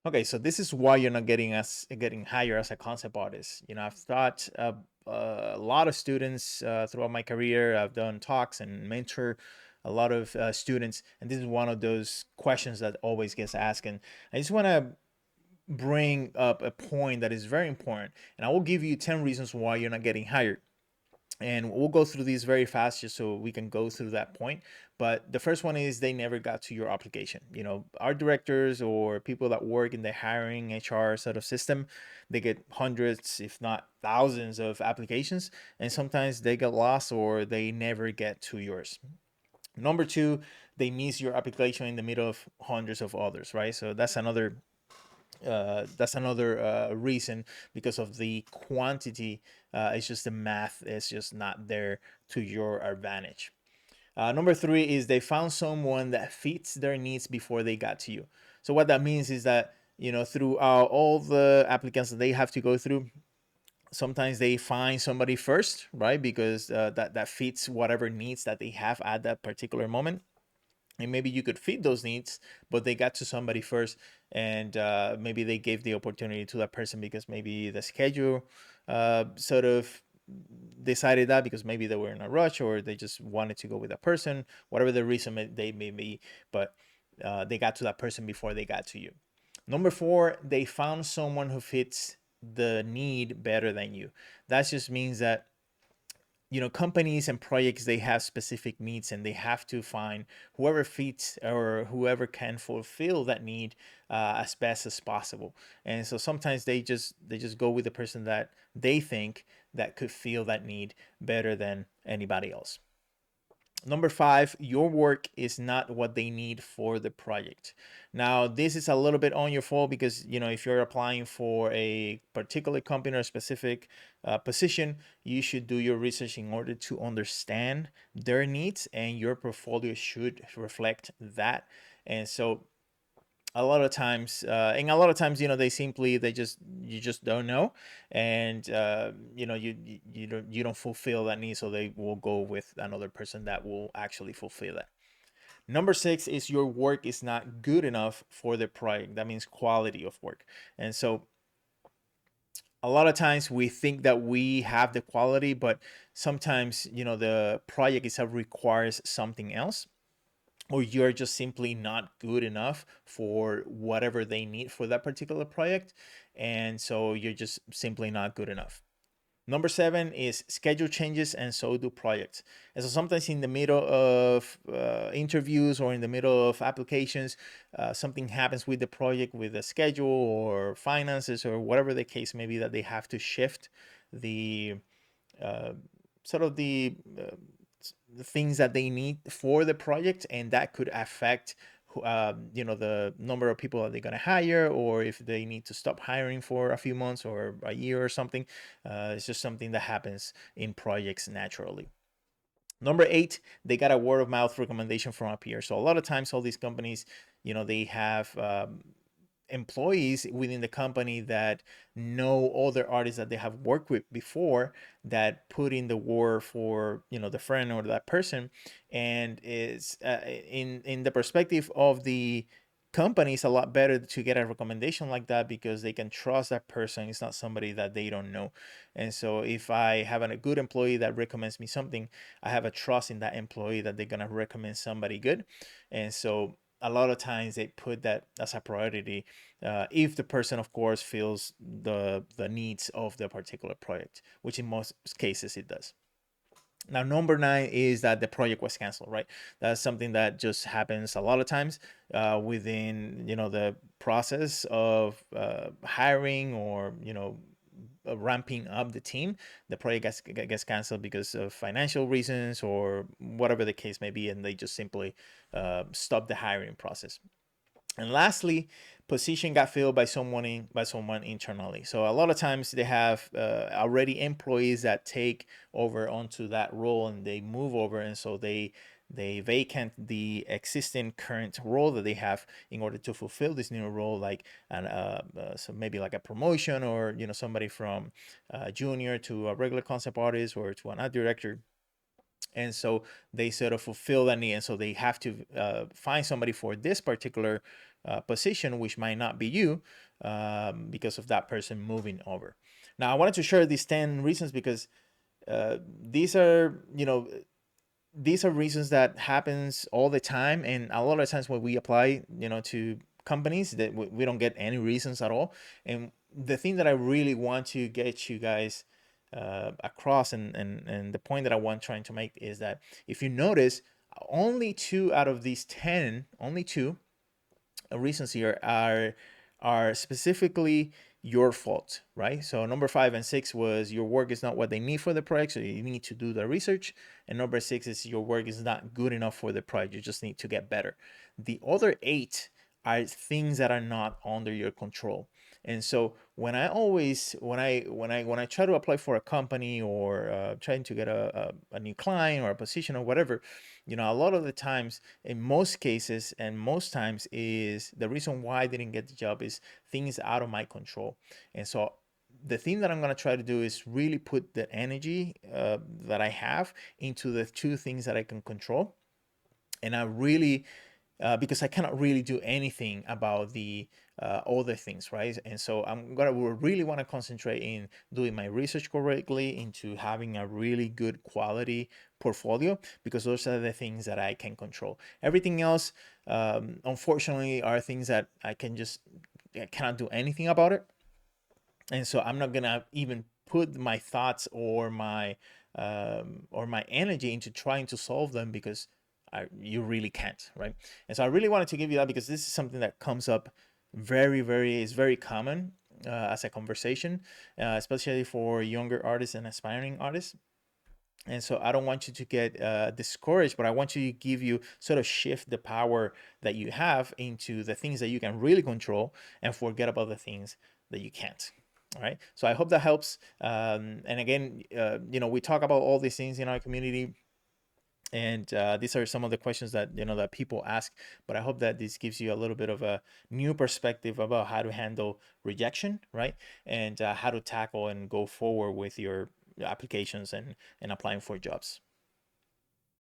Okay, so this is why you're not getting hired as a concept artist. I've taught a lot of students throughout my career. I've done talks and mentor a lot of students, and this is one of those questions that always gets asked. And I just want to bring up a point that is very important, and I will give you 10 reasons why you're not getting hired, and we'll go through these very fast just so we can go through that point. But the first one is they never got to your application. Our directors or people that work in the hiring HR sort of system, they get hundreds if not thousands of applications, and sometimes they get lost or they never get to yours. Number two, they miss your application in the middle of hundreds of others, right? So that's another reason, because of the quantity. It's just the math is just not there to your advantage. Number three is they found someone that fits their needs before they got to you. So what that means is that throughout all the applicants that they have to go through, sometimes they find somebody first, right? Because that fits whatever needs that they have at that particular moment, and maybe you could feed those needs, but they got to somebody first, and maybe they gave the opportunity to that person because maybe the schedule sort of decided that, because maybe they were in a rush or they just wanted to go with that person, whatever the reason they may be, but they got to that person before they got to you. Number four, they found someone who fits the need better than you. That just means that companies and projects, they have specific needs, and they have to find whoever fits or whoever can fulfill that need as best as possible. And so sometimes they just go with the person that they think that could fill that need better than anybody else. Number five, your work is not what they need for the project. Now, this is a little bit on your fault, because if you're applying for a particular company or a specific position, you should do your research in order to understand their needs, and your portfolio should reflect that. And so a lot of times they simply they just you just don't know, and you don't fulfill that need, so they will go with another person that will actually fulfill that. Number six is your work is not good enough for the project. That means quality of work. And so a lot of times we think that we have the quality, but sometimes the project itself requires something else, or you're just simply not good enough for whatever they need for that particular project, and so you're just simply not good enough. Number seven is schedule changes, and so do projects. And so sometimes in the middle of interviews or in the middle of applications, something happens with the project, with the schedule or finances or whatever the case may be, that they have to shift the uh, sort of the things that they need for the project, and that could affect the number of people that they're going to hire, or if they need to stop hiring for a few months or a year or something. It's just something that happens in projects naturally. Number eight, they got a word of mouth recommendation from a peer. So a lot of times, all these companies, they have employees within the company that know other artists that they have worked with before, that put in the word for the friend or that person. And is in the perspective of the company, it's a lot better to get a recommendation like that, because they can trust that person. It's not somebody that they don't know. And so if I have a good employee that recommends me something, I have a trust in that employee that they're going to recommend somebody good. And so a lot of times they put that as a priority, if the person, of course, feels the needs of the particular project, which in most cases it does. Now, number nine is that the project was canceled, right? That's something that just happens a lot of times within the process of hiring, or ramping up the team. The project gets canceled because of financial reasons or whatever the case may be, and they just simply stop the hiring process. And lastly, position got filled by someone internally. So a lot of times they have already employees that take over onto that role, and they move over, and so they vacant the existing current role that they have in order to fulfill this new role, like so maybe like a promotion, or somebody from junior to a regular concept artist, or to an art director. And so they sort of fulfill that need, and so they have to find somebody for this particular position, which might not be you, because of that person moving over. Now, I wanted to share these 10 reasons because these are, these are reasons that happens all the time, and a lot of times when we apply, to companies, that we don't get any reasons at all. And the thing that I really want to get you guys across, and the point that I want trying to make is that if you notice, only two out of these 10, only two reasons here are specifically your fault, right? So number 5 and 6 was your work is not what they need for the project, so you need to do the research. And number 6 is your work is not good enough for the project, you just need to get better. The other 8 are things that are not under your control. And so when I always when I try to apply for a company, or trying to get a new client or a position or whatever, a lot of the times, in most cases and most times, is the reason why I didn't get the job is things out of my control. And so the thing that I'm going to try to do is really put the energy that I have into the two things that I can control. And I really, because I cannot really do anything about the other things, right? And so I'm gonna really want to concentrate in doing my research correctly, into having a really good quality portfolio, because those are the things that I can control. Everything else, unfortunately, are things that I cannot do anything about it. And so I'm not gonna even put my thoughts or my energy into trying to solve them, because you really can't, right? And so I really wanted to give you that, because this is something that comes up is very common as a conversation, especially for younger artists and aspiring artists. And so I don't want you to get discouraged, but I want you to give you sort of shift the power that you have into the things that you can really control, and forget about the things that you can't. All right. So I hope that helps. And again, we talk about all these things in our community, and these are some of the questions that that people ask. But I hope that this gives you a little bit of a new perspective about how to handle rejection, right? And how to tackle and go forward with your applications and applying for jobs.